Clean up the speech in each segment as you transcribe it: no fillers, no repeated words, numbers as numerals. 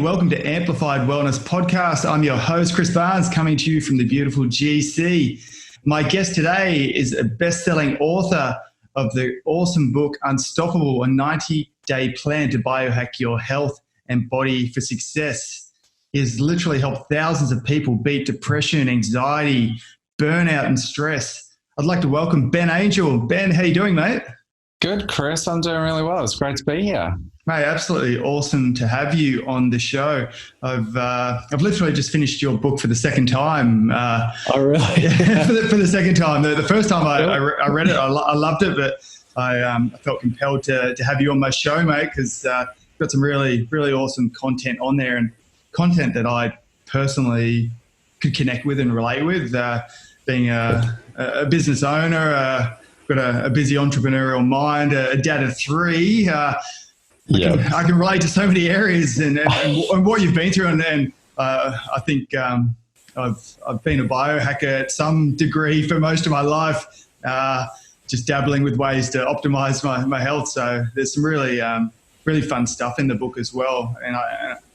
welcome to Amplified Wellness Podcast. I'm your host, Chris Barnes, coming to you from the beautiful GC. My guest today is a best-selling author of the awesome book, Unstoppable, a 90-day plan to biohack your health and body for success. He has literally helped thousands of people beat depression, anxiety, burnout, and stress. I'd like to welcome Ben Angel. Ben, how you doing, mate? Good, Chris. I'm doing really well. It's great to be here. Mate, absolutely awesome to have you on the show. I've literally just finished your book for the second time. Oh, really? for the second time. The first time I read it, I loved it, but I felt compelled to have you on my show, mate, because you've got some really, really awesome content on there, and content that I personally could connect with and relate with. Being a business owner, got a busy entrepreneurial mind, a dad of three. I can relate to so many areas and what you've been through, and I think I've been a biohacker at some degree for most of my life, just dabbling with ways to optimize my health. So there's some really really fun stuff in the book as well, and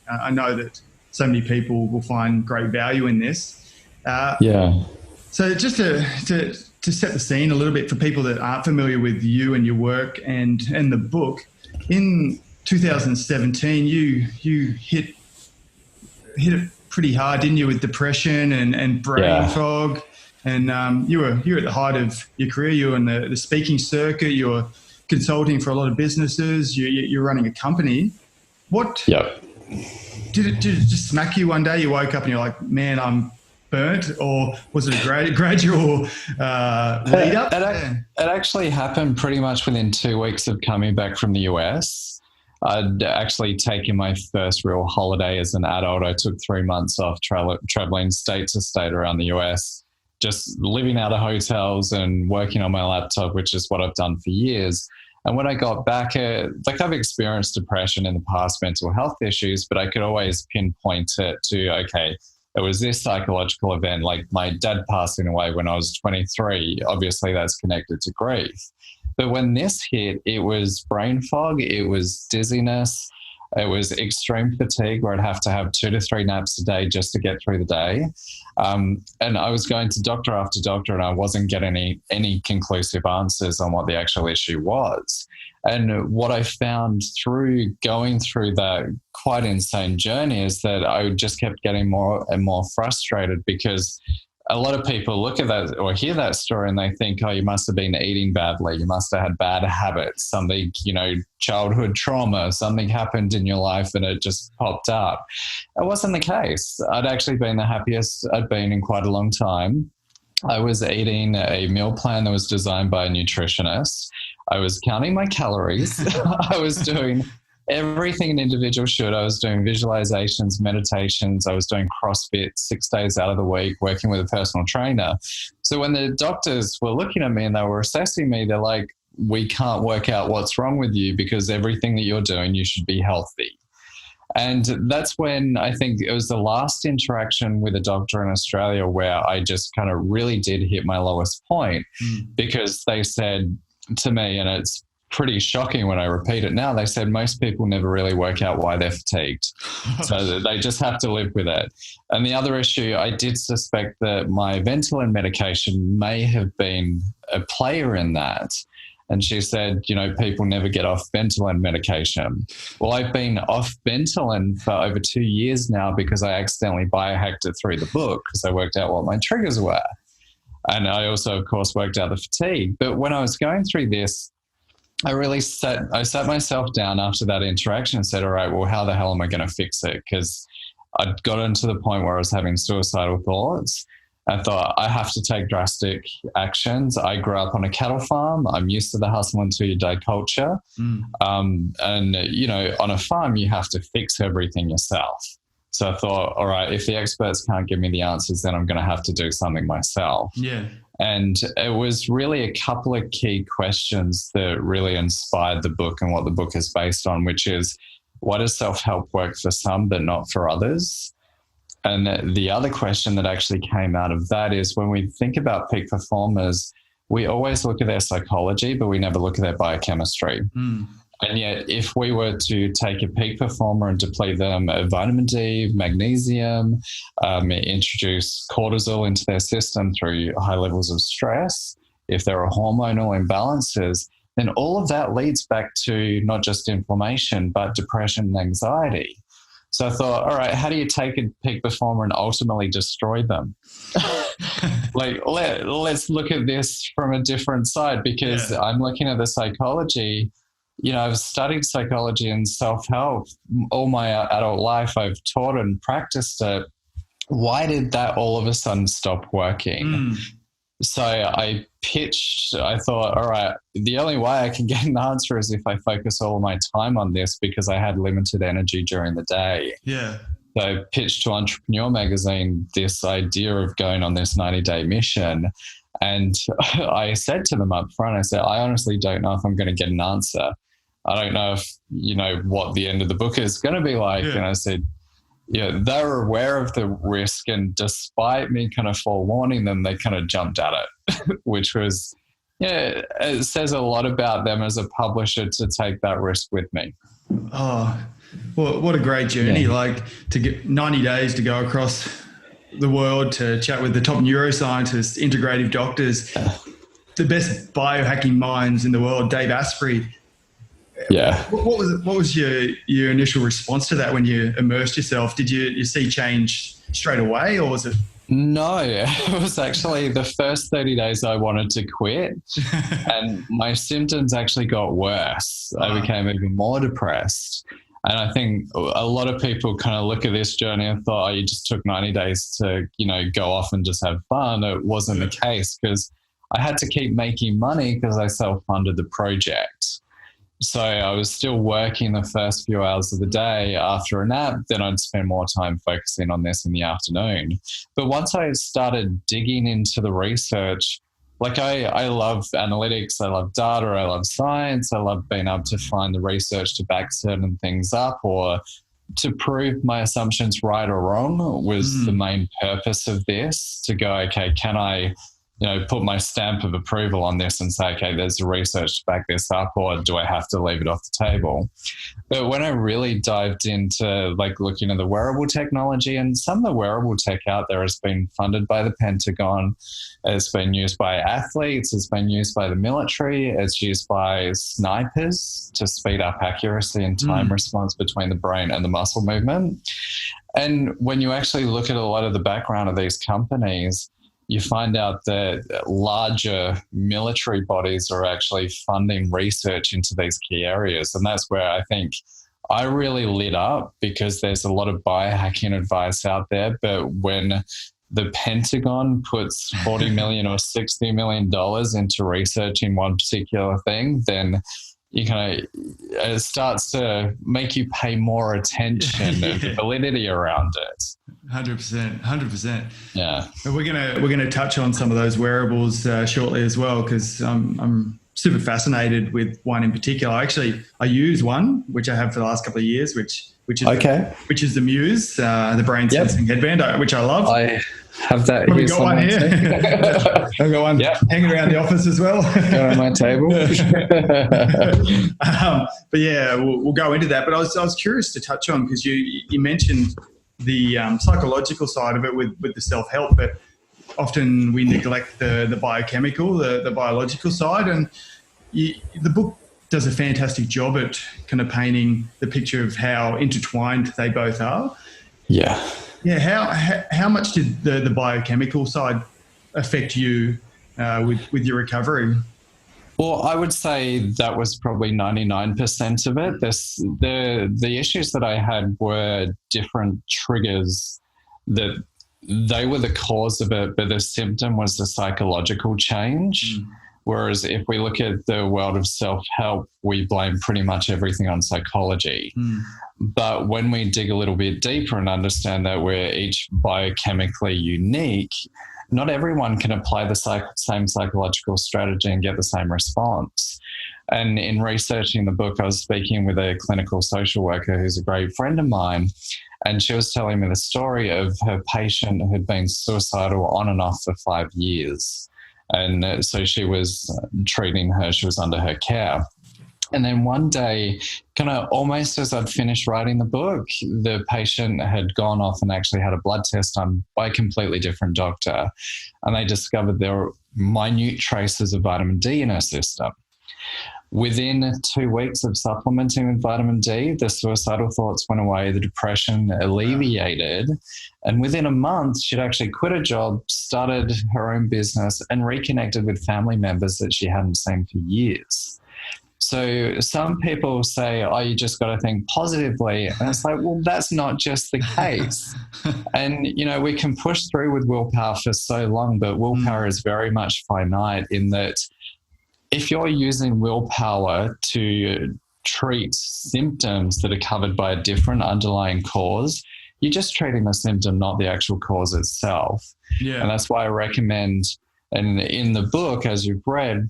I know that so many people will find great value in this. So just to set the scene a little bit for people that aren't familiar with you and your work and the book, in 2017, you hit it pretty hard, didn't you, with depression and brain fog, and you were at the height of your career. You were in the speaking circuit. You were consulting for a lot of businesses. You're running a company. Did it just smack you one day? You woke up and you're like, man, I'm burnt, or was it a gradual lead up? It actually happened pretty much within 2 weeks of coming back from the US. I'd actually taken my first real holiday as an adult. I took 3 months off traveling state to state around the US, just living out of hotels and working on my laptop, which is what I've done for years. And when I got back, I've experienced depression in the past, mental health issues, but I could always pinpoint it to, okay, it was this psychological event, like my dad passing away when I was 23. Obviously, that's connected to grief. But when this hit, it was brain fog, it was dizziness, it was extreme fatigue where I'd have to have 2 to 3 naps a day just to get through the day. And I was going to doctor after doctor, and I wasn't getting any conclusive answers on what the actual issue was. And what I found through going through that quite insane journey is that I just kept getting more and more frustrated, because a lot of people look at that or hear that story and they think, oh, you must have been eating badly. You must have had bad habits, something, childhood trauma, something happened in your life and it just popped up. It wasn't the case. I'd actually been the happiest I'd been in quite a long time. I was eating a meal plan that was designed by a nutritionist. I was counting my calories. I was doing everything an individual should. I was doing visualizations, meditations. I was doing CrossFit 6 days out of the week, working with a personal trainer. So when the doctors were looking at me and they were assessing me, they're like, we can't work out what's wrong with you, because everything that you're doing, you should be healthy. And that's when I think it was the last interaction with a doctor in Australia where I just kind of really did hit my lowest point, because they said to me, and it's pretty shocking when I repeat it now, they said most people never really work out why they're fatigued. So they just have to live with it. And the other issue, I did suspect that my Ventolin medication may have been a player in that. And she said, people never get off Ventolin medication. Well, I've been off Ventolin for over 2 years now because I accidentally biohacked it through the book, because I worked out what my triggers were. And I also, of course, worked out the fatigue. But when I was going through this, I sat myself down after that interaction and said, all right, well, how the hell am I going to fix it? Because I'd gotten to the point where I was having suicidal thoughts. I thought, I have to take drastic actions. I grew up on a cattle farm. I'm used to the hustle until you die culture. And, on a farm, you have to fix everything yourself. So I thought, all right, if the experts can't give me the answers, then I'm going to have to do something myself. Yeah. And it was really a couple of key questions that really inspired the book and what the book is based on, which is, why does self-help work for some but not for others? And the other question that actually came out of that is, when we think about peak performers, we always look at their psychology, but we never look at their biochemistry. And yet, if we were to take a peak performer and deplete them of vitamin D, magnesium, introduce cortisol into their system through high levels of stress, if there are hormonal imbalances, then all of that leads back to not just inflammation, but depression and anxiety. So I thought, all right, how do you take a peak performer and ultimately destroy them? Let's look at this from a different side, because I'm looking at the psychology. I've studied psychology and self-help all my adult life. I've taught and practiced it. Why did that all of a sudden stop working? So I thought, all right, the only way I can get an answer is if I focus all of my time on this, because I had limited energy during the day. Yeah. So I pitched to Entrepreneur Magazine this idea of going on this 90-day mission. And I said to them up front, I said, I honestly don't know if I'm going to get an answer. I don't know if, what the end of the book is going to be like. Yeah. And I said, they're aware of the risk. And despite me kind of forewarning them, they kind of jumped at it, which was, it says a lot about them as a publisher to take that risk with me. Oh, well, what a great journey. Yeah. Like to get 90 days to go across the world to chat with the top neuroscientists, integrative doctors, the best biohacking minds in the world, Dave Asprey. Yeah. What was your initial response to that when you immersed yourself? Did you see change straight away, or was it? No, it was actually the first 30 days I wanted to quit, and my symptoms actually got worse. I became even more depressed. And I think a lot of people kind of look at this journey and thought, you just took 90 days to, go off and just have fun. It wasn't the case, because I had to keep making money because I self-funded the project. So I was still working the first few hours of the day after a nap. Then I'd spend more time focusing on this in the afternoon. But once I started digging into the research, like I love analytics, I love data, I love science, I love being able to find the research to back certain things up or to prove my assumptions right or wrong was the main purpose of this, to go, okay, can I put my stamp of approval on this and say, okay, there's the research to back this up, or do I have to leave it off the table? But when I really dived into looking at the wearable technology, and some of the wearable tech out there has been funded by the Pentagon, it's been used by athletes, it's been used by the military, it's used by snipers to speed up accuracy and time response between the brain and the muscle movement. And when you actually look at a lot of the background of these companies, you find out that larger military bodies are actually funding research into these key areas. And that's where I think I really lit up, because there's a lot of biohacking advice out there. But when the Pentagon puts $40 million or $60 million into researching one particular thing, then it starts to make you pay more attention to the validity around it. 100%. Yeah. But we're gonna touch on some of those wearables shortly as well, because I'm super fascinated with one in particular. I use one which I have for the last couple of years, which is which is the Muse, the brain sensing headband, which I love. I have that. We've got one here. I've got one hanging around the office as well. Got on my table. But yeah, we'll go into that. But I was curious to touch on, because you mentioned the psychological side of it with the self-help, but often we neglect the biochemical, the biological side. And the book does a fantastic job at kind of painting the picture of how intertwined they both are. Yeah. Yeah. How much did the biochemical side affect you with your recovery? Well, I would say that was probably 99% of it. The issues that I had were different triggers that they were the cause of it, but the symptom was the psychological change. Whereas if we look at the world of self-help, we blame pretty much everything on psychology. But when we dig a little bit deeper and understand that we're each biochemically unique, not everyone can apply the same psychological strategy and get the same response. And in researching the book, I was speaking with a clinical social worker who's a great friend of mine, and she was telling me the story of her patient who had been suicidal on and off for 5 years. And so she was treating her, she was under her care. And then one day, kind of almost as I'd finished writing the book, the patient had gone off and actually had a blood test done by a completely different doctor. And they discovered there were minute traces of vitamin D in her system. Within 2 weeks of supplementing with vitamin D, the suicidal thoughts went away, the depression alleviated. And within a month, she'd actually quit her job, started her own business, and reconnected with family members that she hadn't seen for years. So some people say, oh, you just got to think positively. And it's like, well, that's not just the case. And, you know, we can push through with willpower for so long, but willpower is very much finite in that if you're using willpower to treat symptoms that are covered by a different underlying cause, you're just treating the symptom, not the actual cause itself. Yeah. And that's why I recommend, and in the book, as you've read,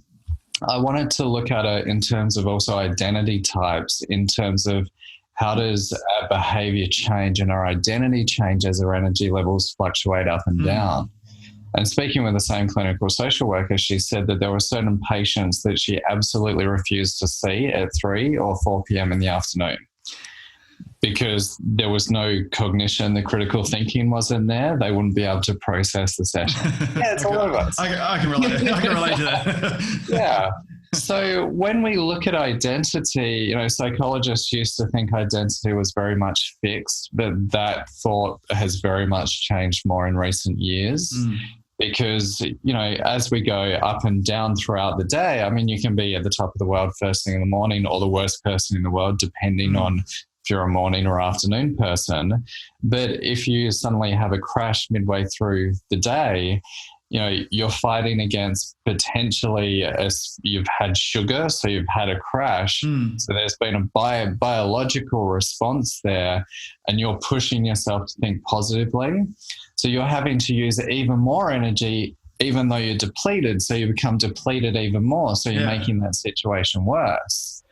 I wanted to look at it in terms of also identity types, in terms of how does our behavior change and our identity change as our energy levels fluctuate up and down. And speaking with the same clinical social worker, she said that there were certain patients that she absolutely refused to see at 3 or 4 p.m. in the afternoon because there was no cognition, the critical thinking wasn't there. They wouldn't be able to process the session. Yeah, it's all of us. I can relate to that. Yeah. So when we look at identity, you know, psychologists used to think identity was very much fixed, but that thought has very much changed more in recent years. Because, you know, as we go up and down throughout the day, I mean, you can be at the top of the world first thing in the morning or the worst person in the world, depending on if you're a morning or afternoon person. But if you suddenly have a crash midway through the day, you know, you're fighting against potentially as you've had sugar, so you've had a crash. So there's been a biological response there, and you're pushing yourself to think positively. So you're having to use even more energy, even though you're depleted. So you become depleted even more. So you're making that situation worse.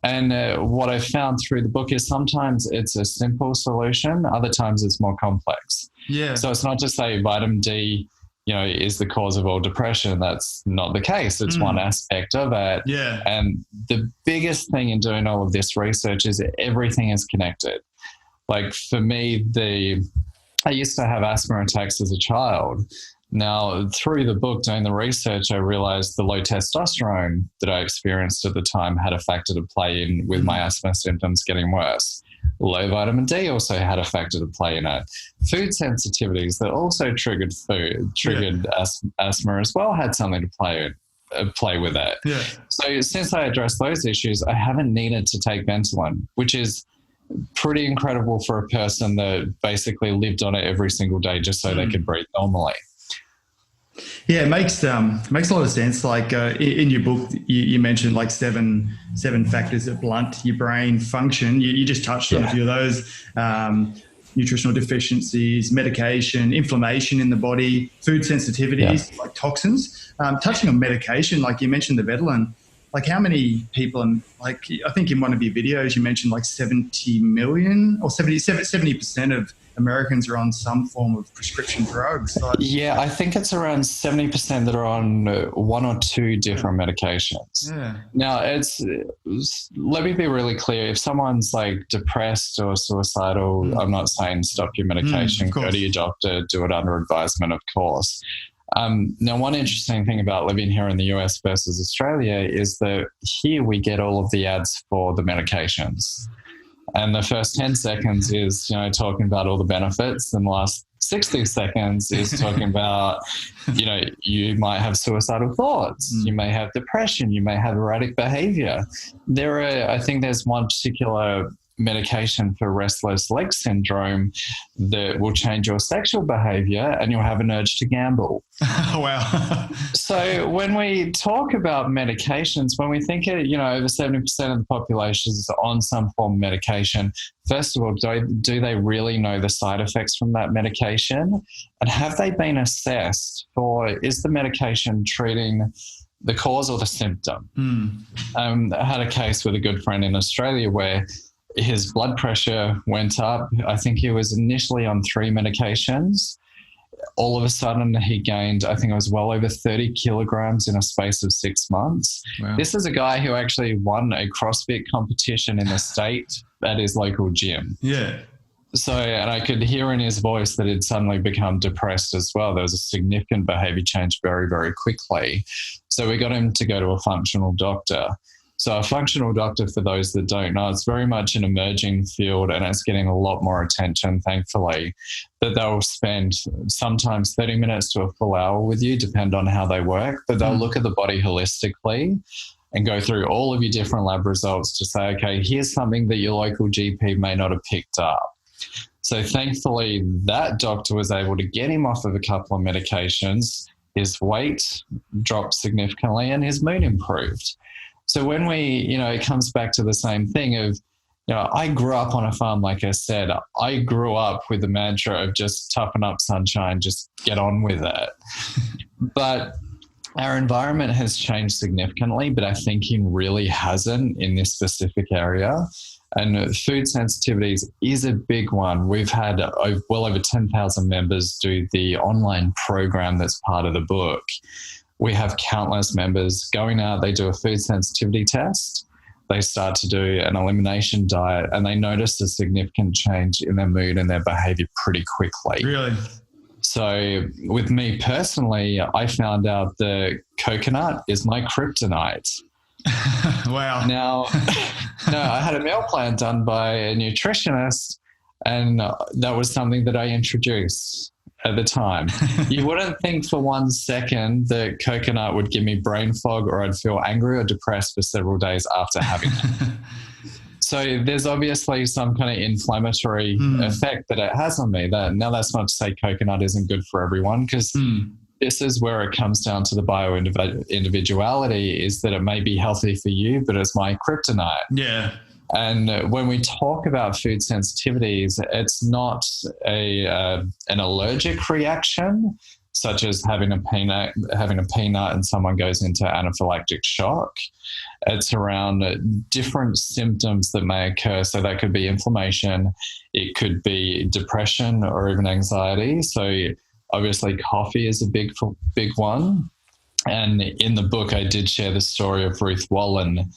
And what I found through the book is sometimes it's a simple solution. Other times it's more complex. Yeah. So it's not to say vitamin D, you know, is the cause of all depression. That's not the case. It's one aspect of it. Yeah. And the biggest thing in doing all of this research is everything is connected. Like for me, I used to have asthma attacks as a child. Now, through the book, doing the research, I realized the low testosterone that I experienced at the time had a factor to play in with my asthma symptoms getting worse. Low vitamin D also had a factor to play in it. Food sensitivities that also triggered asthma as well had something to play with it. Yeah. So since I addressed those issues, I haven't needed to take Bestselling, which is pretty incredible for a person that basically lived on it every single day just so they could breathe normally. Yeah, it makes a lot of sense. Like in your book, you mentioned like seven factors that blunt your brain function. You just touched on a few of those: nutritional deficiencies, medication, inflammation in the body, food sensitivities, like toxins. Touching on medication, like you mentioned the Bestselling. Like how many people, and like I think in one of your videos you mentioned like 70 million or 70% of Americans are on some form of prescription drugs. Like, yeah, I think it's around 70% that are on 1 or 2 different medications. Yeah. Now, let me be really clear. If someone's like depressed or suicidal, I'm not saying stop your medication, go to your doctor, do it under advisement, of course. Now, one interesting thing about living here in the US versus Australia is that here we get all of the ads for the medications. And the first 10 seconds is, you know, talking about all the benefits. And the last 60 seconds is talking about, you know, you might have suicidal thoughts. You may have depression. You may have erratic behavior. I think there's one particular medication for restless leg syndrome that will change your sexual behavior and you'll have an urge to gamble. Oh, wow. So when we talk about medications, when we think, you know, over 70% of the population is on some form of medication, first of all, do they really know the side effects from that medication? And have they been assessed for, is the medication treating the cause or the symptom? I had a case with a good friend in Australia where his blood pressure went up. I think he was initially on 3 medications. all of a sudden he gained, I think it was well over 30 kilograms in a space of 6 months. Wow. This is a guy who actually won a CrossFit competition in the state at his local gym. Yeah. So, and I could hear in his voice that he'd suddenly become depressed as well. There was a significant behavior change very, very quickly. So we got him to go to a functional doctor. So a functional doctor, for those that don't know, it's very much an emerging field and it's getting a lot more attention, thankfully, that they'll spend sometimes 30 minutes to a full hour with you, depend on how they work, but they'll look at the body holistically and go through all of your different lab results to say, okay, here's something that your local GP may not have picked up. So thankfully, that doctor was able to get him off of a couple of medications. His weight dropped significantly and his mood improved. So when it comes back to the same thing of, I grew up on a farm, like I said. I grew up with the mantra of just toughen up, sunshine, just get on with it. But our environment has changed significantly, but our thinking really hasn't in this specific area. And food sensitivities is a big one. We've had well over 10,000 members do the online program that's part of the book. We have countless members going out, they do a food sensitivity test, they start to do an elimination diet, and they notice a significant change in their mood and their behavior pretty quickly. Really? So with me personally, I found out that coconut is my kryptonite. Wow. Now, no, I had a meal plan done by a nutritionist, and that was something that I introduced at the time. You wouldn't think for 1 second that coconut would give me brain fog or I'd feel angry or depressed for several days after having it. So there's obviously some kind of inflammatory effect that it has on me. Now that's not to say coconut isn't good for everyone, because this is where it comes down to the bio-individuality, is that it may be healthy for you, but it's my kryptonite. Yeah. And when we talk about food sensitivities, it's not an allergic reaction, such as having a peanut and someone goes into anaphylactic shock. It's around different symptoms that may occur. So that could be inflammation, it could be depression or even anxiety. So obviously coffee is a big one. And in the book, I did share the story of Ruth Wallen,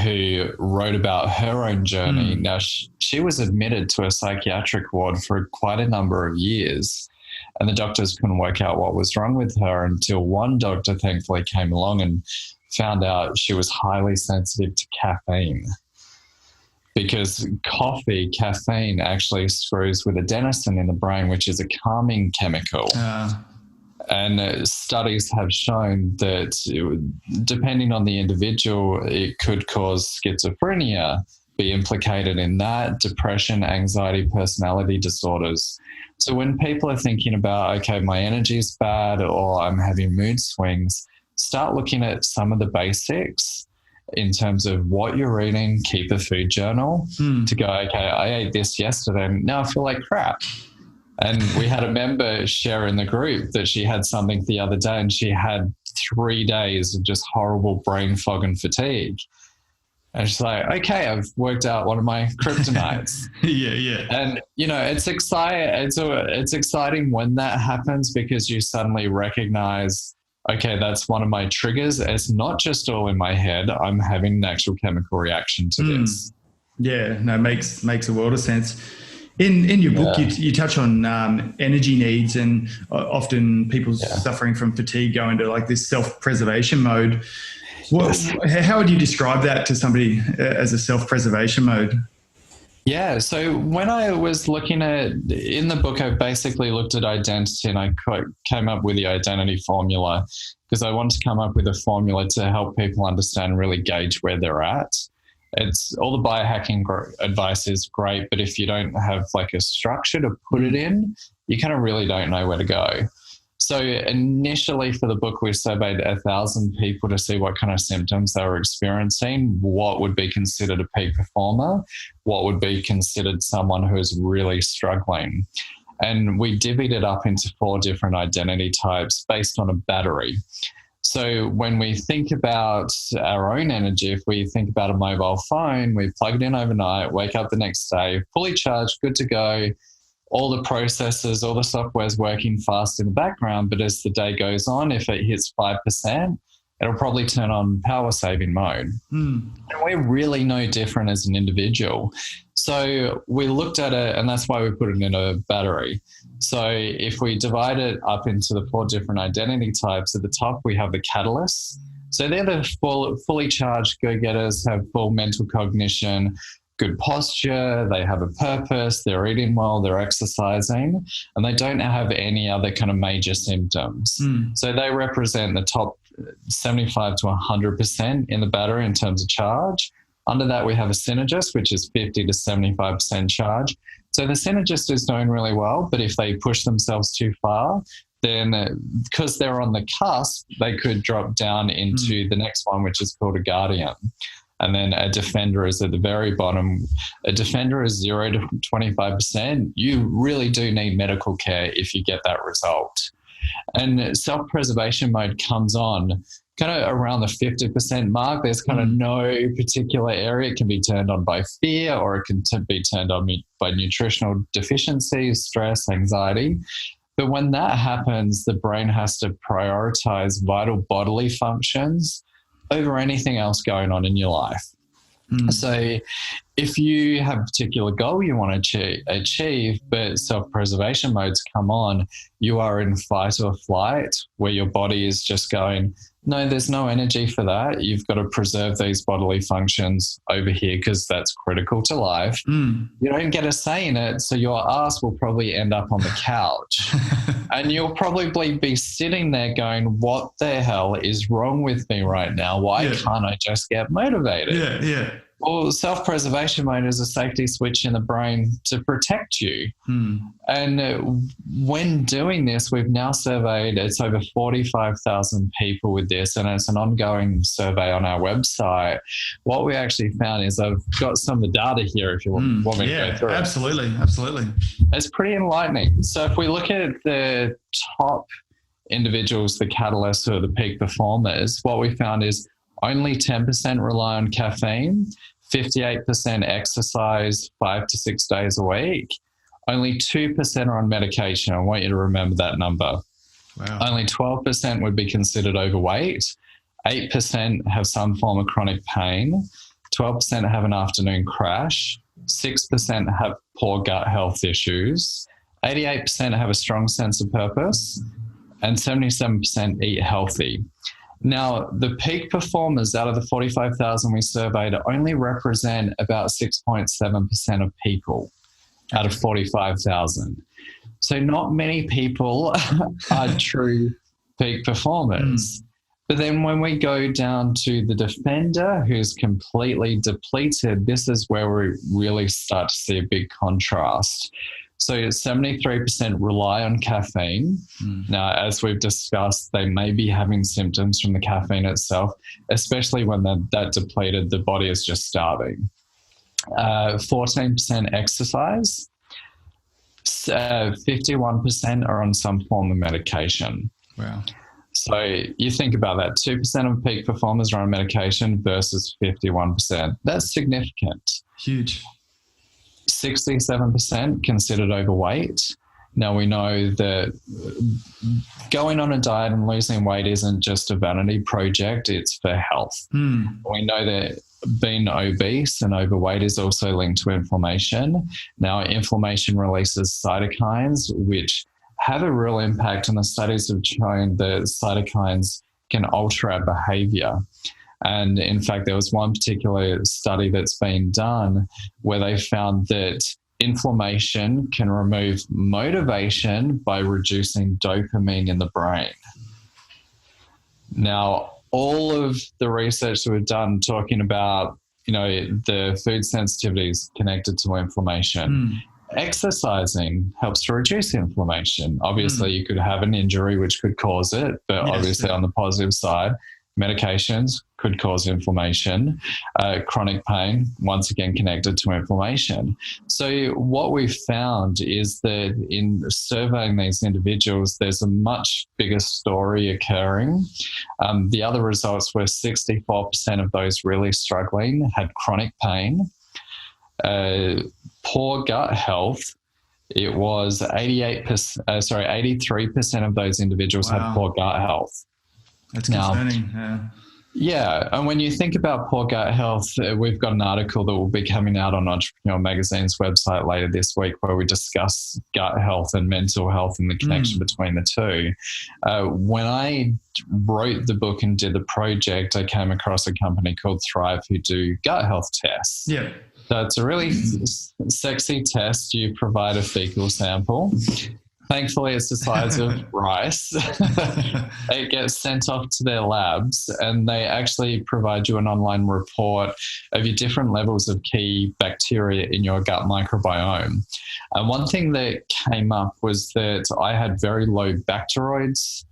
who wrote about her own journey. Now, she was admitted to a psychiatric ward for quite a number of years, and the doctors couldn't work out what was wrong with her until one doctor thankfully came along and found out she was highly sensitive to caffeine. Because caffeine actually screws with adenosine in the brain, which is a calming chemical. And studies have shown that depending on the individual, it could cause schizophrenia, be implicated in that, depression, anxiety, personality disorders. So when people are thinking about, okay, my energy is bad or I'm having mood swings, start looking at some of the basics in terms of what you're eating. Keep a food journal to go, okay, I ate this yesterday and now I feel like crap. And we had a member share in the group that she had something the other day and she had 3 days of just horrible brain fog and fatigue. And she's like, okay, I've worked out one of my kryptonites. Yeah. And, it's exciting. It's exciting when that happens, because you suddenly recognize, okay, that's one of my triggers. It's not just all in my head. I'm having an actual chemical reaction to this. Yeah, no, makes a world of sense. In your book, you touch on energy needs, and often people suffering from fatigue go into like this self-preservation mode. How would you describe that to somebody as a self-preservation mode? Yeah, so when I was looking at, in the book, I basically looked at identity, and I came up with the identity formula, because I wanted to come up with a formula to help people understand, really gauge where they're at. It's all the biohacking advice is great, but if you don't have like a structure to put it in, you kind of really don't know where to go. So initially for the book, we surveyed 1,000 people to see what kind of symptoms they were experiencing, what would be considered a peak performer, what would be considered someone who is really struggling. And we divvied it up into 4 different identity types based on a battery. So when we think about our own energy, if we think about a mobile phone, we plug it in overnight, wake up the next day, fully charged, good to go. all the processes, all the software is working fast in the background, but as the day goes on, if it hits 5%, it'll probably turn on power saving mode. And we're really no different as an individual. So we looked at it, and that's why we put it in a battery. So if we divide it up into the 4 different identity types, at the top we have the catalysts. So they're the fully charged go-getters, have full mental cognition, good posture, they have a purpose, they're eating well, they're exercising, and they don't have any other kind of major symptoms. So they represent the top 75 to 100% in the battery in terms of charge. Under that, we have a synergist, which is 50 to 75% charge. So the synergist is doing really well, but if they push themselves too far, then because they're on the cusp, they could drop down into the next one, which is called a guardian. And then a defender is at the very bottom. A defender is 0 to 25%. You really do need medical care if you get that result. And self-preservation mode comes on kind of around the 50% mark. There's kind of no particular area. It can be turned on by fear, or it can be turned on by nutritional deficiencies, stress, anxiety. But when that happens, the brain has to prioritize vital bodily functions over anything else going on in your life. So if you have a particular goal you want to achieve, but self-preservation modes come on, you are in fight or flight, where your body is just going, no, there's no energy for that. You've got to preserve these bodily functions over here because that's critical to life. You don't get a say in it, so your ass will probably end up on the couch. And you'll probably be sitting there going, what the hell is wrong with me right now? Why can't I just get motivated? Well, self-preservation mode is a safety switch in the brain to protect you. And when doing this, we've now surveyed, it's over 45,000 people with this, and it's an ongoing survey on our website. What we actually found is, I've got some of the data here if you want me to go through it. Absolutely. It's pretty enlightening. So if we look at the top individuals, the catalysts or the peak performers, what we found is only 10% rely on caffeine, 58% exercise 5 to 6 days a week. Only 2% are on medication. I want you to remember that number. Wow. Only 12% would be considered overweight. 8% have some form of chronic pain. 12% have an afternoon crash. 6% have poor gut health issues. 88% have a strong sense of purpose. And 77% eat healthy. Now, the peak performers out of the 45,000 we surveyed only represent about 6.7% of people out of 45,000. So not many people are true peak performers. But then when we go down to the defender who's completely depleted, this is where we really start to see a big contrast. So 73% rely on caffeine. Now, as we've discussed, they may be having symptoms from the caffeine itself, especially when that depleted, the body is just starving. 14% exercise. 51% are on some form of medication. Wow. So you think about that, 2% of peak performers are on medication versus 51%. That's significant. Huge. 67% considered overweight. Now, we know that going on a diet and losing weight isn't just a vanity project, it's for health. We know that being obese and overweight is also linked to inflammation. Now, inflammation releases cytokines, which have a real impact, and the studies have shown that cytokines can alter our behavior. And in fact, there was one particular study that's been done where they found that inflammation can remove motivation by reducing dopamine in the brain. Now, all of the research that we've done talking about, the food sensitivities connected to inflammation. Exercising helps to reduce inflammation. Obviously, you could have an injury which could cause it, but obviously on the positive side, medications could cause inflammation. Chronic pain, once again, connected to inflammation. So what we've found is that in surveying these individuals, there's a much bigger story occurring. The other results were 64% of those really struggling had chronic pain, poor gut health, it was 83% of those individuals had poor gut health. That's concerning. Yeah. Yeah, and when you think about poor gut health, we've got an article that will be coming out on Entrepreneur Magazine's website later this week where we discuss gut health and mental health and the connection between the two. When I wrote the book and did the project, I came across a company called Thrive who do gut health tests. Yeah. So it's a really sexy test. You provide a fecal sample. Thankfully, it's the size of rice. It gets sent off to their labs, and they actually provide you an online report of your different levels of key bacteria in your gut microbiome. And one thing that came up was that I had very low bacteroids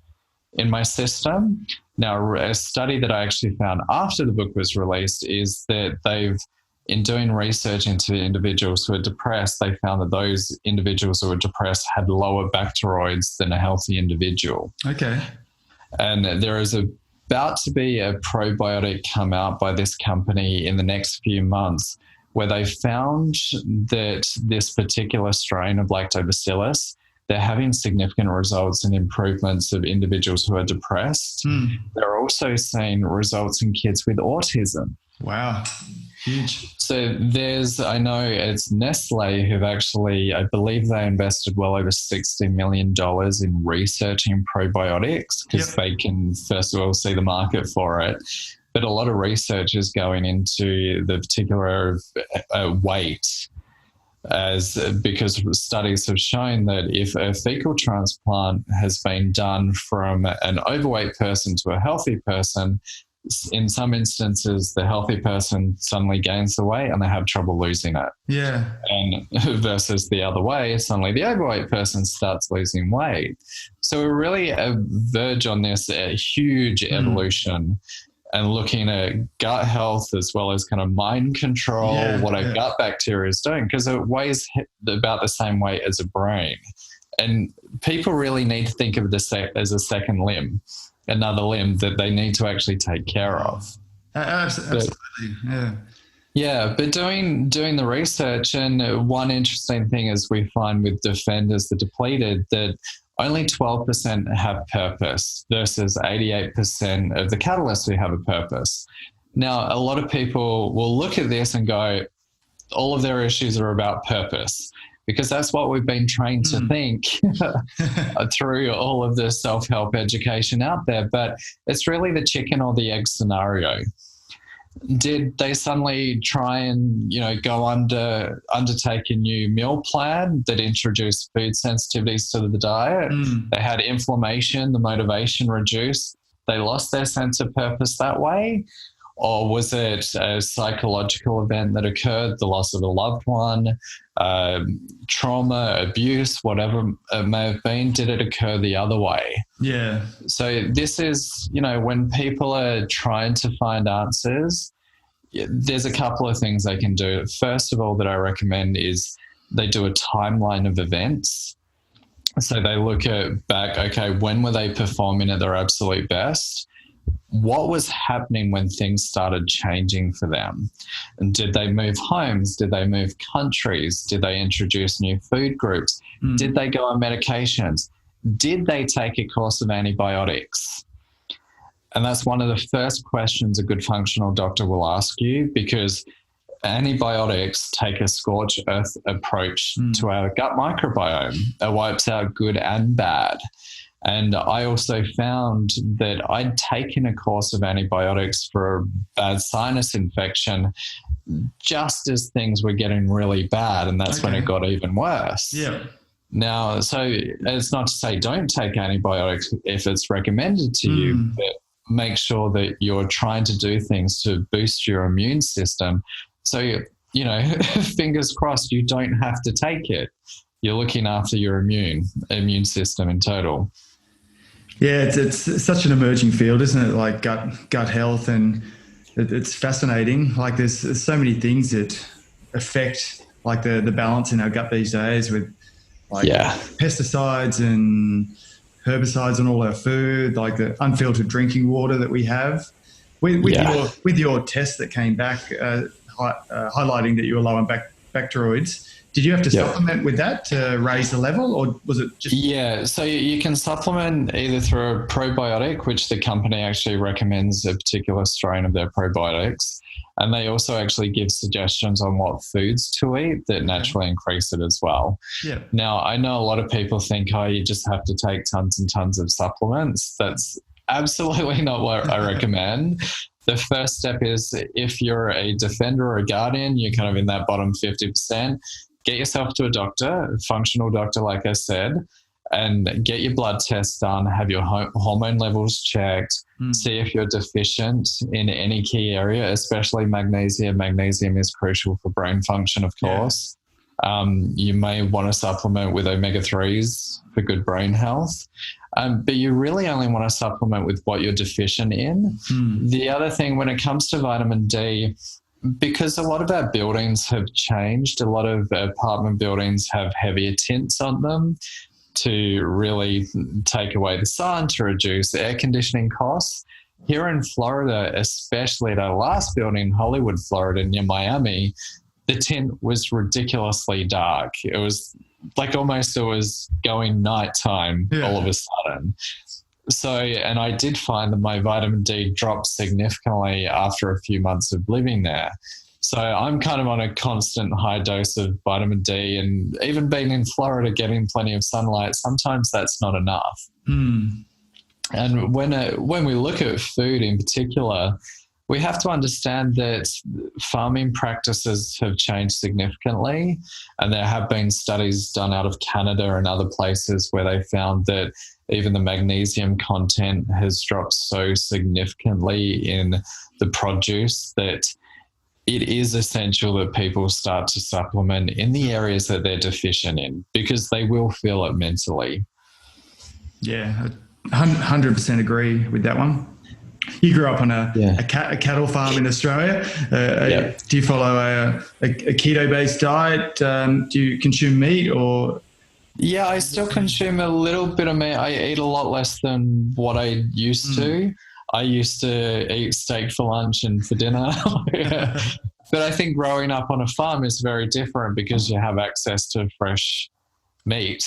in my system. Now, a study that I actually found after the book was released is that in doing research into individuals who are depressed, they found that those individuals who were depressed had lower bacteroids than a healthy individual. Okay. And there is about to be a probiotic come out by this company in the next few months where they found that this particular strain of lactobacillus, they're having significant results and improvements of individuals who are depressed. They're also seeing results in kids with autism. Wow. Huge. So I know it's Nestle who've actually, I believe they invested well over $60 million in researching probiotics because they can, first of all, see the market for it. But a lot of research is going into the particular weight, because studies have shown that if a fecal transplant has been done from an overweight person to a healthy person, in some instances, the healthy person suddenly gains the weight and they have trouble losing it. Yeah. And versus the other way, suddenly the overweight person starts losing weight. So we're really verge on this huge evolution and looking at gut health as well as kind of mind control, what our gut bacteria is doing, because it weighs about the same weight as a brain. And people really need to think of this as a second limb. Another limb that they need to actually take care of. Absolutely, Yeah, but doing the research, and one interesting thing is we find with defenders, the depleted, that only 12% have purpose versus 88% of the catalysts who have a purpose. Now, a lot of people will look at this and go, all of their issues are about purpose, because that's what we've been trained to think through all of the self-help education out there. But it's really the chicken or the egg scenario. Did they suddenly try and, go undertake a new meal plan that introduced food sensitivities to the diet? They had inflammation, the motivation reduced. They lost their sense of purpose that way? Or was it a psychological event that occurred, the loss of a loved one, trauma, abuse, whatever it may have been? Did it occur the other way? Yeah. So this is, when people are trying to find answers, there's a couple of things they can do. First of all, that I recommend is they do a timeline of events. So they look back, okay, when were they performing at their absolute best? What was happening when things started changing for them? And did they move homes? Did they move countries? Did they introduce new food groups? Did they go on medications? Did they take a course of antibiotics? And that's one of the first questions a good functional doctor will ask you, because antibiotics take a scorched earth approach to our gut microbiome. It wipes out good and bad. And I also found that I'd taken a course of antibiotics for a bad sinus infection just as things were getting really bad, and that's when it got even worse. Yeah. Now, so it's not to say don't take antibiotics if it's recommended to you, but make sure that you're trying to do things to boost your immune system. So, fingers crossed you don't have to take it. You're looking after your immune system in total. Yeah, it's such an emerging field, isn't it? Like gut health, and it's fascinating. Like there's so many things that affect like the balance in our gut these days, with like pesticides and herbicides on all our food, like the unfiltered drinking water that we have. With your test that came back highlighting that you were low on bacteroids, Did you have to supplement with that to raise the level, or was it just? Yeah, so you can supplement either through a probiotic, which the company actually recommends a particular strain of their probiotics. And they also actually give suggestions on what foods to eat that naturally increase it as well. Yeah. Now, I know a lot of people think, oh, you just have to take tons and tons of supplements. That's absolutely not what I recommend. The first step is, if you're a defender or a guardian, you're kind of in that bottom 50%, get yourself to a doctor, a functional doctor, like I said, and get your blood tests done, have your hormone levels checked, see if you're deficient in any key area, especially magnesium. Magnesium is crucial for brain function, of course. You may want to supplement with omega-3s for good brain health. But you really only want to supplement with what you're deficient in. The other thing, when it comes to vitamin D, because a lot of our buildings have changed, a lot of apartment buildings have heavier tints on them to really take away the sun, to reduce air conditioning costs. Here in Florida, especially at our last building, Hollywood, Florida, near Miami, the tint was ridiculously dark. It was like almost it was going nighttime all of a sudden. So, and I did find that my vitamin D dropped significantly after a few months of living there. So I'm kind of on a constant high dose of vitamin D, and even being in Florida, getting plenty of sunlight, sometimes that's not enough. And when we look at food in particular, we have to understand that farming practices have changed significantly, and there have been studies done out of Canada and other places where they found that even the magnesium content has dropped so significantly in the produce that it is essential that people start to supplement in the areas that they're deficient in, because they will feel it mentally. Yeah, 100% agree with that one. You grew up on a cattle farm in Australia. Do you follow a keto-based diet? Do you consume meat or? Yeah, I still consume a little bit of meat. I eat a lot less than what I used to. I used to eat steak for lunch and for dinner. But I think growing up on a farm is very different, because you have access to fresh meat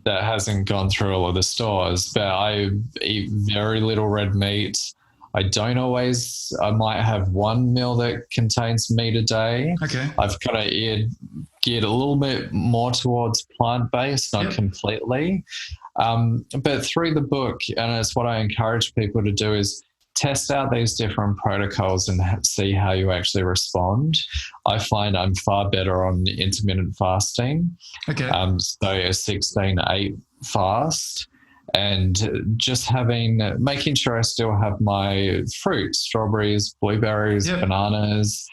that hasn't gone through all of the stores. But I eat very little red meat. I might have one meal that contains meat a day. Okay. I've kind of geared a little bit more towards plant-based, not completely. But through the book, and it's what I encourage people to do, is test out these different protocols and see how you actually respond. I find I'm far better on intermittent fasting. Okay. So a 16-8 fast, and just making sure I still have my fruits, strawberries, blueberries, bananas.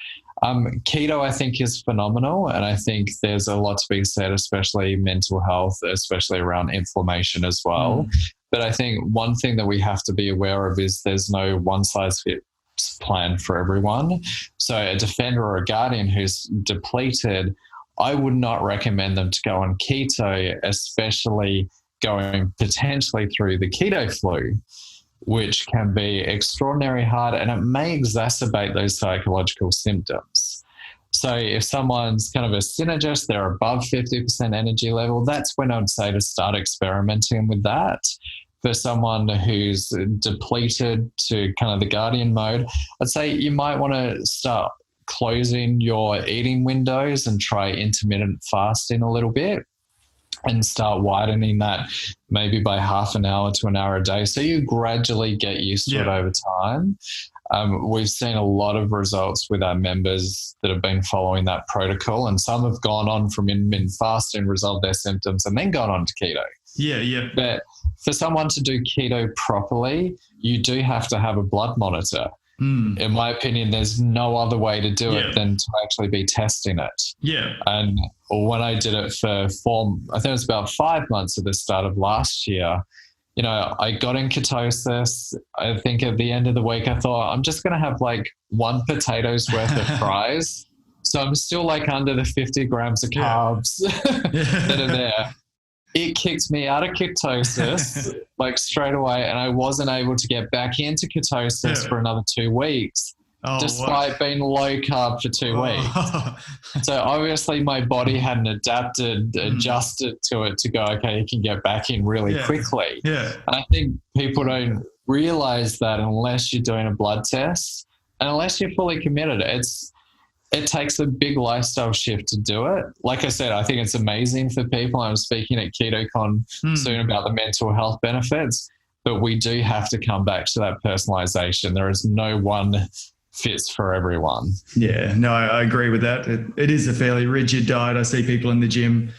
Keto, I think, is phenomenal, and I think there's a lot to be said, especially mental health, especially around inflammation as well. But I think one thing that we have to be aware of is there's no one-size-fits plan for everyone. So a defender or a guardian who's depleted, I would not recommend them to go on keto, especially going potentially through the keto flu, which can be extraordinarily hard, and it may exacerbate those psychological symptoms. So if someone's kind of a synergist, they're above 50% energy level, that's when I'd say to start experimenting with that. For someone who's depleted to kind of the guardian mode, I'd say you might want to start closing your eating windows and try intermittent fasting a little bit, and start widening that maybe by half an hour to an hour a day. So you gradually get used to it over time. We've seen a lot of results with our members that have been following that protocol, and some have gone on from intermittent fasting, resolved their symptoms, and then gone on to keto. But for someone to do keto properly, you do have to have a blood monitor. In my opinion, there's no other way to do it than to actually be testing it. And when I did it for I think it was about 5 months at the start of last year, I got in ketosis. I think at the end of the week, I thought, I'm just going to have like one potato's worth of fries. So I'm still like under the 50 grams of carbs that are there. It kicked me out of ketosis like straight away, and I wasn't able to get back into ketosis for another 2 weeks. despite being low carb for 2 weeks. So obviously my body hadn't adjusted to it to go, okay, you can get back in really quickly. Yeah. And I think people don't realize that unless you're doing a blood test and unless you're fully committed. It takes a big lifestyle shift to do it. Like I said, I think it's amazing for people. I'm speaking at KetoCon soon about the mental health benefits, but we do have to come back to that personalization. There is no one fits for everyone. Yeah, no, I agree with that. It is a fairly rigid diet. I see people in the gym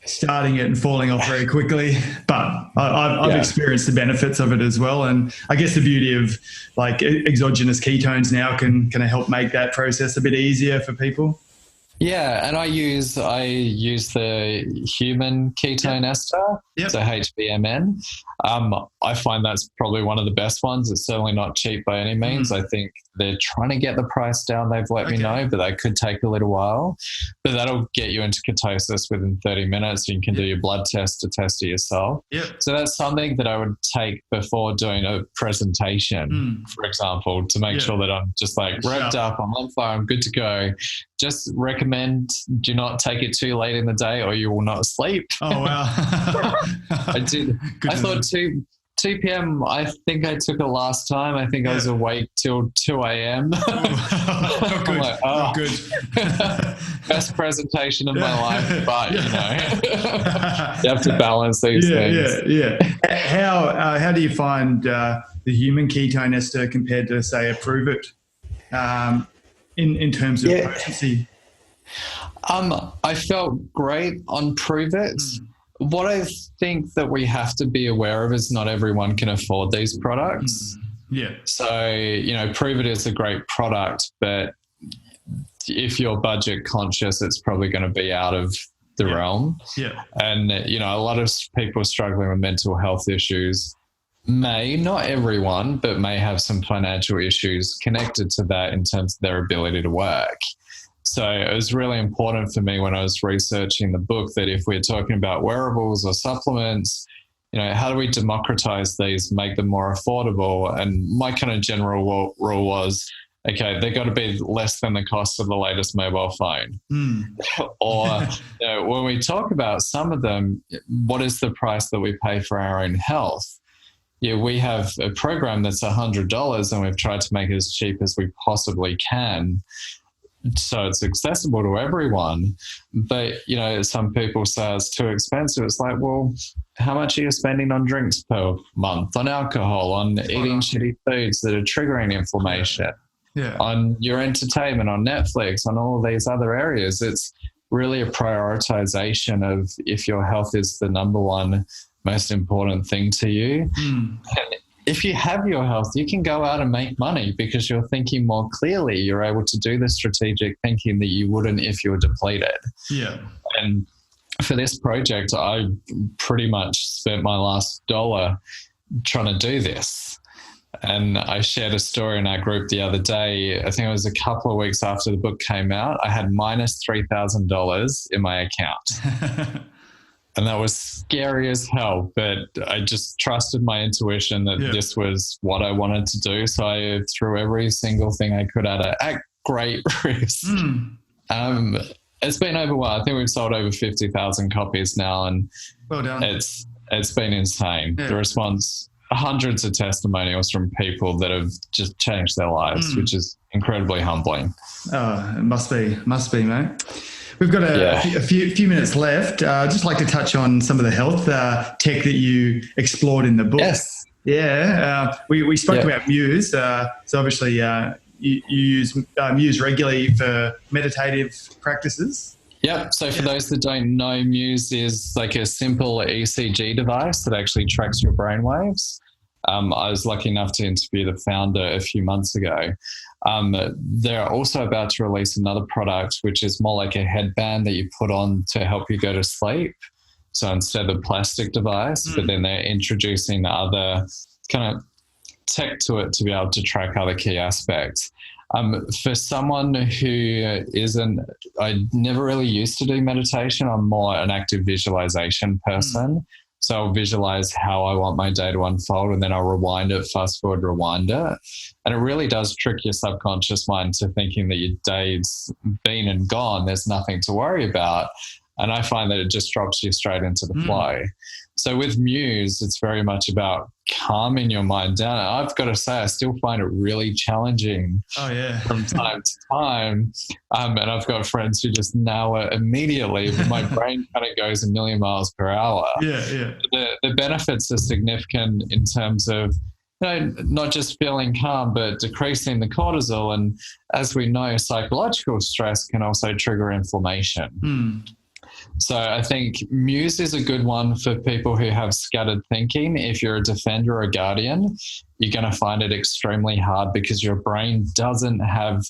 starting it and falling off very quickly, but I've experienced the benefits of it as well. And I guess the beauty of like exogenous ketones now can help make that process a bit easier for people. Yeah, and I use the human ketone ester, so HBMN. I find that's probably one of the best ones. It's certainly not cheap by any means. I think they're trying to get the price down. They've let me know, but that could take a little while. But that'll get you into ketosis within 30 minutes. You can do your blood test to test it yourself. So that's something that I would take before doing a presentation, for example, to make sure that I'm just like revved up, I'm on fire, I'm good to go. Just recommend do not take it too late in the day or you will not sleep. Oh, wow. I thought 2 p.m. I think I took it last time. I think I was awake till 2 a.m. Not good. Like, Not good. Best presentation of my life, but you have to balance these things. How do you find the human ketone ester compared to, say, a Prove It in terms of potency? I felt great on Prove It. What I think that we have to be aware of is not everyone can afford these products. So, Prove It is a great product, but if you're budget conscious, it's probably going to be out of the realm. And, a lot of people struggling with mental health issues not everyone, but may have some financial issues connected to that in terms of their ability to work. So it was really important for me when I was researching the book that if we're talking about wearables or supplements, how do we democratize these, make them more affordable? And my kind of general rule was, okay, they've got to be less than the cost of the latest mobile phone. Or when we talk about some of them, what is the price that we pay for our own health? We have a program that's $100 and we've tried to make it as cheap as we possibly can. So it's accessible to everyone. But, some people say it's too expensive. It's like, well, how much are you spending on drinks per month, on alcohol, on eating shitty foods that are triggering inflammation, on your entertainment, on Netflix, on all of these other areas? It's really a prioritization of if your health is the number one most important thing to you. And if you have your health, you can go out and make money because you're thinking more clearly. You're able to do the strategic thinking that you wouldn't if you were depleted. And for this project, I pretty much spent my last dollar trying to do this. And I shared a story in our group the other day. I think it was a couple of weeks after the book came out. I had minus $3,000 in my account. And that was scary as hell, but I just trusted my intuition that this was what I wanted to do. So I threw every single thing I could at it at great risk. It's been over, I think we've sold over 50,000 copies now, and well done. It's been insane. The response, hundreds of testimonials from people that have just changed their lives, which is incredibly humbling. Oh, it must be, mate. We've got a few minutes left. I'd just like to touch on some of the health tech that you explored in the book. We spoke about Muse. So obviously you use Muse regularly for meditative practices. So for those that don't know, Muse is like a simple ECG device that actually tracks your brainwaves. I was lucky enough to interview the founder a few months ago. They're also about to release another product, which is more like a headband that you put on to help you go to sleep. So instead of a plastic device, but then they're introducing other kind of tech to it to be able to track other key aspects. For someone who I never really used to do meditation. I'm more an active visualization person. So I'll visualize how I want my day to unfold, and then I'll rewind it, fast forward, rewind it. And it really does trick your subconscious mind to thinking that your day's been and gone. There's nothing to worry about. And I find that it just drops you straight into the flow. So with Muse, it's very much about calming your mind down. I've got to say, I still find it really challenging from time to time. And I've got friends who just nail it immediately, but my brain kind of goes a million miles per hour. The benefits are significant in terms of, not just feeling calm, but decreasing the cortisol. And as we know, psychological stress can also trigger inflammation. So I think Muse is a good one for people who have scattered thinking. If you're a defender or a guardian, you're going to find it extremely hard because your brain doesn't have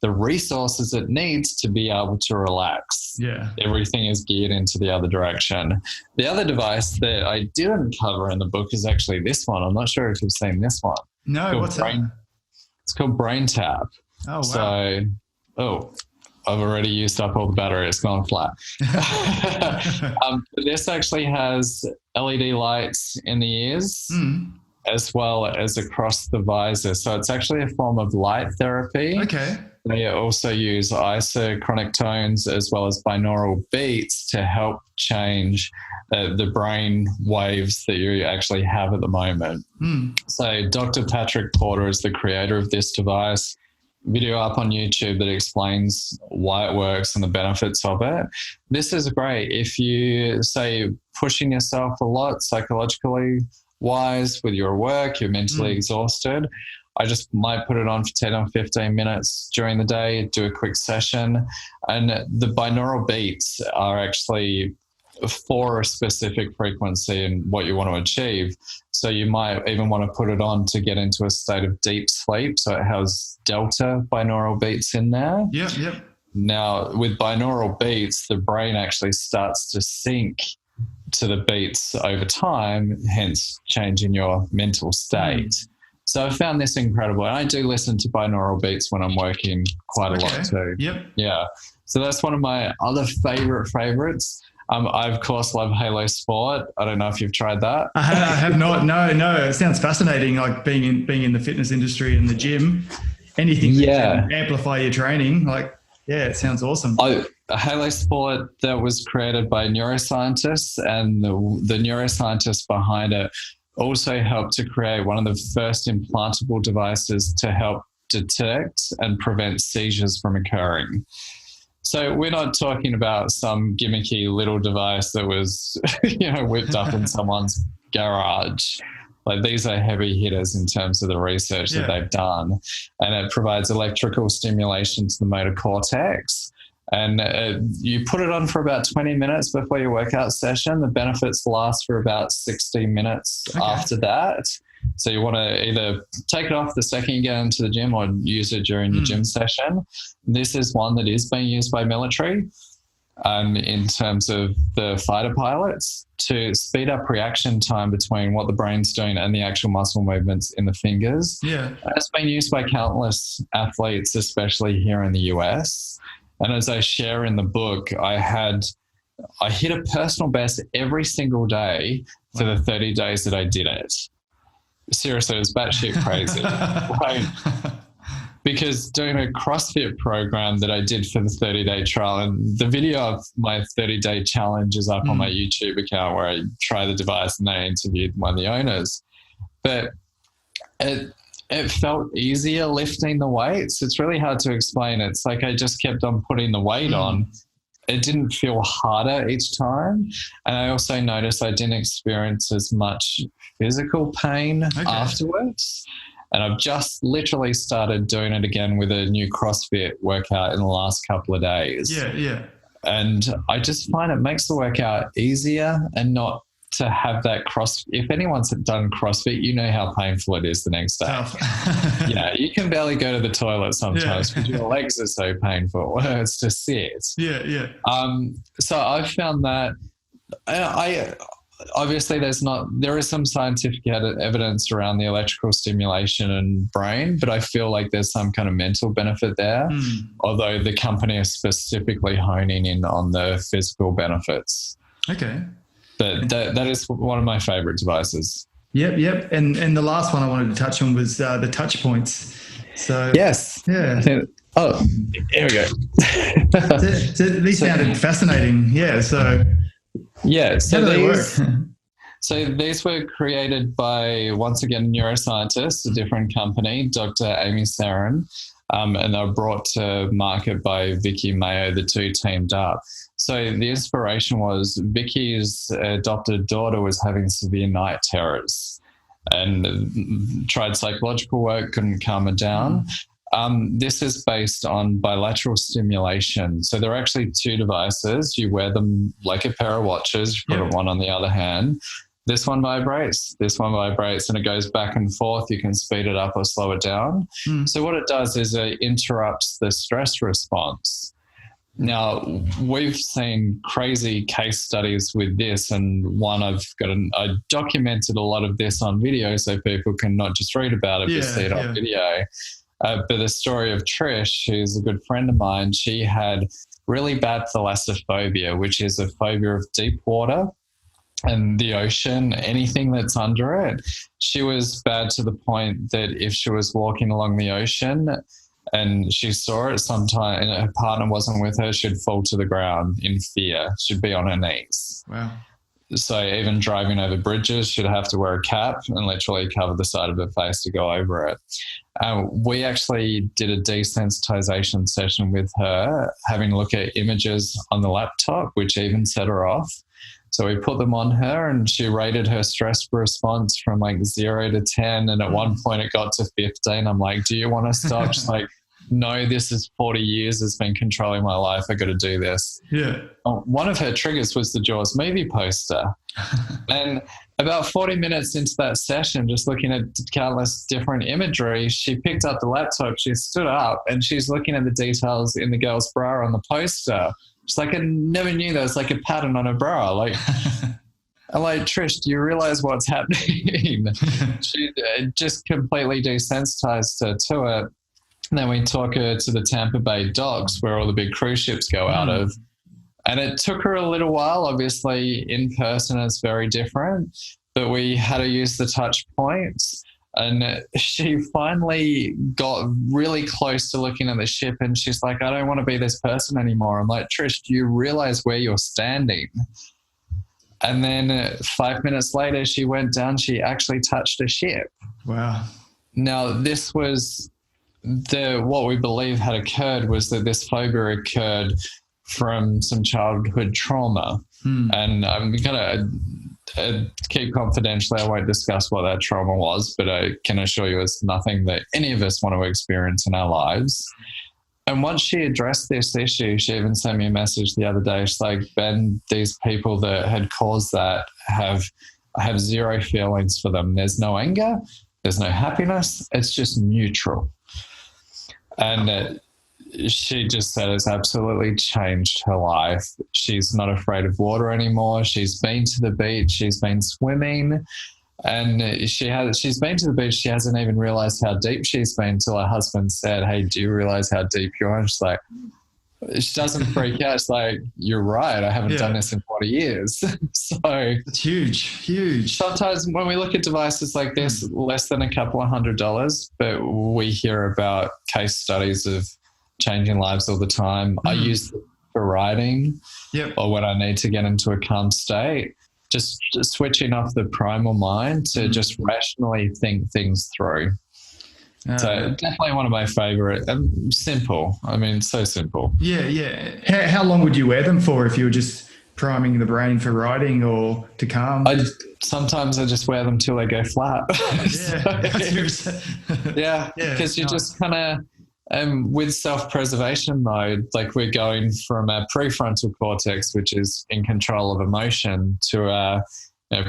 the resources it needs to be able to relax. Everything is geared into the other direction. The other device that I didn't cover in the book is actually this one. I'm not sure if you've seen this one. No, what's that? It's called Brain Tap. Oh, wow. So, I've already used up all the battery. It's gone flat. This actually has LED lights in the ears as well as across the visor. So it's actually a form of light therapy. Okay. They also use isochronic tones as well as binaural beats to help change the brain waves that you actually have at the moment. So Dr. Patrick Porter is the creator of this device. Video up on YouTube that explains why it works and the benefits of it. This is great if you say pushing yourself a lot psychologically wise with your work, you're mentally exhausted. I just might put it on for 10 or 15 minutes during the day, do a quick session. And the binaural beats are actually for a specific frequency and what you want to achieve. So you might even want to put it on to get into a state of deep sleep. So it has delta binaural beats in there. Now, with binaural beats, the brain actually starts to sync to the beats over time, hence changing your mental state. So I found this incredible. And I do listen to binaural beats when I'm working quite a lot too. Yeah. So that's one of my other favorites. I, of course, love Halo Sport. I don't know if you've tried that. I have not. No. It sounds fascinating, like being in the fitness industry and the gym. Anything that can amplify your training. It sounds awesome. Halo Sport, that was created by neuroscientists, and the neuroscientists behind it also helped to create one of the first implantable devices to help detect and prevent seizures from occurring. So we're not talking about some gimmicky little device that was, whipped up in someone's garage. Like, these are heavy hitters in terms of the research that they've done. And it provides electrical stimulation to the motor cortex. And you put it on for about 20 minutes before your workout session. The benefits last for about 60 minutes after that. So you want to either take it off the second you get into the gym or use it during your gym session. This is one that is being used by military in terms of the fighter pilots to speed up reaction time between what the brain's doing and the actual muscle movements in the fingers. It's been used by countless athletes, especially here in the US. And as I share in the book, I hit a personal best every single day for the 30 days that I did it. Seriously, it was batshit crazy. Because doing a CrossFit program that I did for the 30-day trial, and the video of my 30-day challenge is up on my YouTube account where I try the device and I interviewed one of the owners. But it felt easier lifting the weights. It's really hard to explain. It's like I just kept on putting the weight on. It didn't feel harder each time. And I also noticed I didn't experience as much physical pain afterwards. And I've just literally started doing it again with a new CrossFit workout in the last couple of days. And I just find it makes the workout easier and not to have that if anyone's done CrossFit, you know how painful it is the next day. You can barely go to the toilet sometimes because your legs are so painful. It's to sit. So I've found that obviously there is some scientific evidence around the electrical stimulation and brain, but I feel like there's some kind of mental benefit there, although the company is specifically honing in on the physical benefits. But that is one of my favorite devices. Yep. And the last one I wanted to touch on was the touch points. So yes. Yeah. Oh, here we go. These sounded fascinating. Yeah. So how do they work? So these were created by, once again, neuroscientists, a different company, Dr. Amy Sarin, and they were brought to market by Vicky Mayo. The two teamed up. So the inspiration was Vicky's adopted daughter was having severe night terrors and tried psychological work, couldn't calm her down. This is based on bilateral stimulation. So there are actually two devices. You wear them like a pair of watches, you put one on the other hand. This one vibrates, and it goes back and forth. You can speed it up or slow it down. So what it does is it interrupts the stress response. Now, we've seen crazy case studies with this, and one I documented a lot of this on video so people can not just read about it, but see it on video. But the story of Trish, who's a good friend of mine, she had really bad thalassophobia, which is a phobia of deep water and the ocean, anything that's under it. She was bad to the point that if she was walking along the ocean and she saw it sometime and her partner wasn't with her, she'd fall to the ground in fear. She'd be on her knees. Wow. So even driving over bridges, she'd have to wear a cap and literally cover the side of her face to go over it. We actually did a desensitization session with her, having a look at images on the laptop, which even set her off. So we put them on her and she rated her stress response from like 0 to 10. And at one point it got to 15. I'm like, do you want to stop? She's like, no, this is 40 years. It's been controlling my life. I got to do this. Yeah. One of her triggers was the Jaws movie poster. And about 40 minutes into that session, just looking at countless different imagery, she picked up the laptop, she stood up and she's looking at the details in the girl's bra on the poster. She's like, I never knew there was like a pattern on her bra. Like, I'm like, Trish, do you realize what's happening? She just completely desensitized her to it. And then we took her to the Tampa Bay docks where all the big cruise ships go out of. And it took her a little while. Obviously, in person, it's very different. But we had to use the touch points. And she finally got really close to looking at the ship and she's like, I don't want to be this person anymore. I'm like, Trish, do you realize where you're standing? And then 5 minutes later, she went down. She actually touched a ship. Wow. Now, this was what we believe had occurred was that this phobia occurred from some childhood trauma. And I'm going to keep confidentially, I won't discuss what that trauma was, but I can assure you it's nothing that any of us want to experience in our lives. And once she addressed this issue, she even sent me a message the other day. She's like, Ben, these people that had caused that have zero feelings for them. There's no anger, there's no happiness, it's just neutral. And she just said it's absolutely changed her life. She's not afraid of water anymore. She's been to the beach. She's been swimming. And she's been to the beach. She hasn't even realized how deep she's been until her husband said, hey, do you realize how deep you are? And she's like, she doesn't freak out. She's like, you're right. I haven't done this in 40 years. So it's huge. Sometimes when we look at devices like this, less than a couple of $100, but we hear about case studies of changing lives all the time. I use it for writing or when I need to get into a calm state, just switching off the primal mind to just rationally think things through. So definitely one of my favorite. Simple. I mean, so simple. Yeah. How long would you wear them for if you were just priming the brain for writing or to calm? Sometimes I just wear them till they go flat. Because you just kind of, with self-preservation mode, like we're going from our prefrontal cortex, which is in control of emotion, to our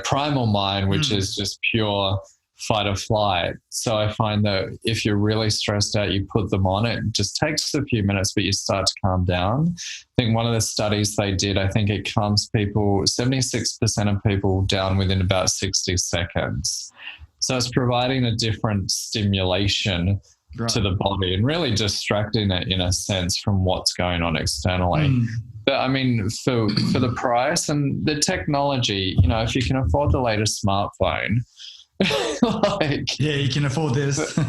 primal mind, which is just pure fight or flight. So I find that if you're really stressed out, you put them on. It just takes a few minutes, but you start to calm down. I think one of the studies they did, I think it calms people, 76% of people down within about 60 seconds. So it's providing a different stimulation to the body and really distracting it in a sense from what's going on externally. But I mean, for the price and the technology, you know, if you can afford the latest smartphone, like, yeah, you can afford this.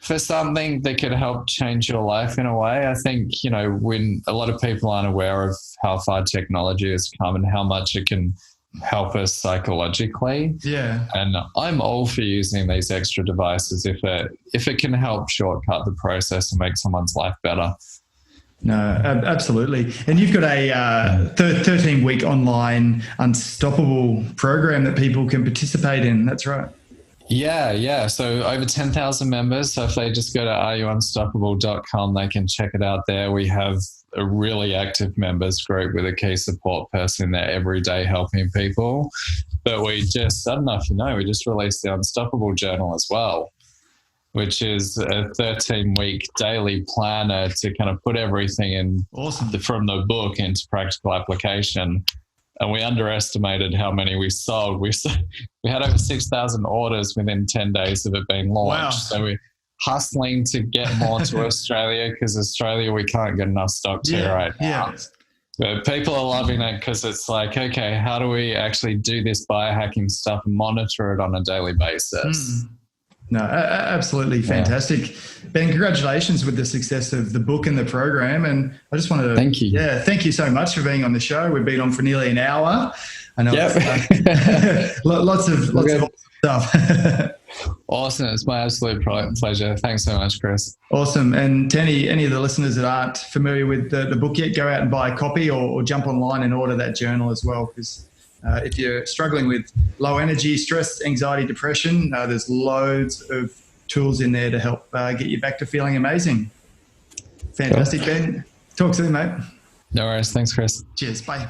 For something that could help change your life in a way, I think, you know, when a lot of people aren't aware of how far technology has come and how much it can help us psychologically. Yeah. And I'm all for using these extra devices if it can help shortcut the process and make someone's life better. No, absolutely. And you've got a 13-week online Unstoppable program that people can participate in. That's right. Yeah. So over 10,000 members. So if they just go to areyouunstoppable.com, they can check it out there. We have a really active members group with a key support person there every day helping people. But we just, I don't know if you know, we just released the Unstoppable Journal as well, which is a 13-week daily planner to kind of put everything in from the book into practical application. And we underestimated how many we sold. We had over 6,000 orders within 10 days of it being launched. Wow. So we're hustling to get more to Australia, because Australia, we can't get enough stock to right now. Yeah. But people are loving it because it's like, okay, how do we actually do this biohacking stuff and monitor it on a daily basis? No, absolutely fantastic. Yeah. Ben, congratulations with the success of the book and the program. And I just wanted to thank you. Yeah, thank you so much for being on the show. We've been on for nearly an hour. I know lots of awesome stuff. Awesome. It's my absolute pleasure. Thanks so much, Chris. Awesome. And to any of the listeners that aren't familiar with the book yet, go out and buy a copy or jump online and order that journal as well, because if you're struggling with low energy, stress, anxiety, depression, there's loads of tools in there to help get you back to feeling amazing. Fantastic, cool. Ben. Talk soon, mate. No worries. Thanks, Chris. Cheers. Bye.